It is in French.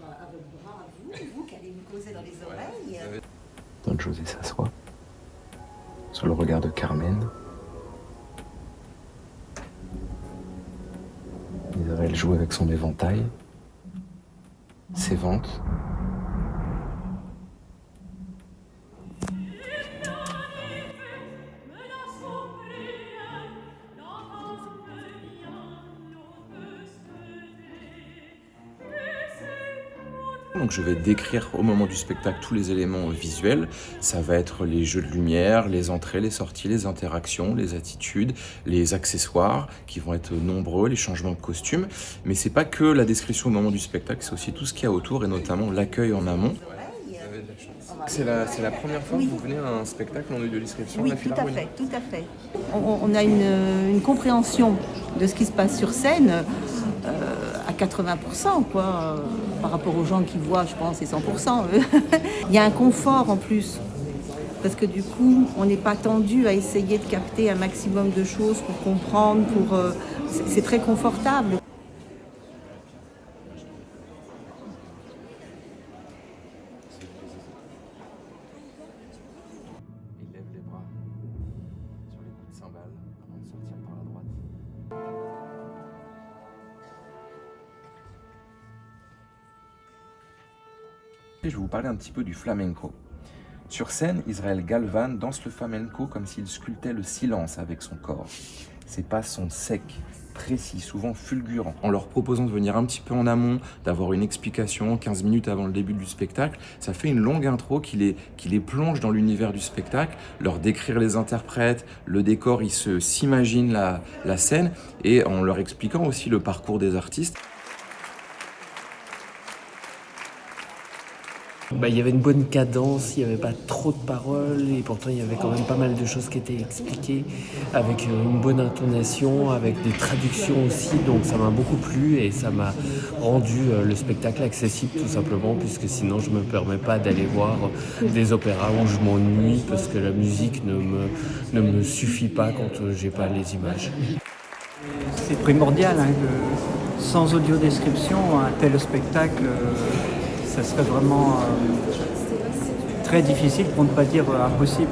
à votre bras, vous qui allez me causer dans les oreilles. Don José s'assoit, sous le regard de Carmen. Isabelle joue avec son éventail, s'évente. Donc je vais décrire au moment du spectacle tous les éléments visuels. Ça va être les jeux de lumière, les entrées, les sorties, les interactions, les attitudes, les accessoires qui vont être nombreux, les changements de costumes. Mais c'est pas que la description au moment du spectacle, c'est aussi tout ce qu'il y a autour et notamment l'accueil en amont. C'est la première fois que vous venez à un spectacle en audio-description Oui, de la tout à Philharmonie. fait, tout à fait. On a une compréhension de ce qui se passe sur scène à 80%, quoi, par rapport aux gens qui voient, je pense, c'est 100%. Il y a un confort en plus, parce que du coup, on n'est pas tendu à essayer de capter un maximum de choses pour comprendre, c'est très confortable. Il lève les bras sur les coups de cymbales avant de sortir par la droite. Et je vais vous parler un petit peu du flamenco. Sur scène, Israël Galvan danse le flamenco comme s'il sculptait le silence avec son corps. Ses pas sont secs, précis, souvent fulgurants. En leur proposant de venir un petit peu en amont, d'avoir une explication 15 minutes avant le début du spectacle, ça fait une longue intro qui les plonge dans l'univers du spectacle, leur décrire les interprètes, le décor, ils s'imaginent la scène, et en leur expliquant aussi le parcours des artistes. Il y avait une bonne cadence, il n'y avait pas trop de paroles et pourtant il y avait quand même pas mal de choses qui étaient expliquées avec une bonne intonation, avec des traductions aussi, donc ça m'a beaucoup plu et ça m'a rendu le spectacle accessible tout simplement, puisque sinon je ne me permets pas d'aller voir des opéras où je m'ennuie parce que la musique ne me suffit pas quand j'ai pas les images. C'est primordial, sans audio-description, un tel spectacle, ça serait vraiment très difficile, pour ne pas dire impossible.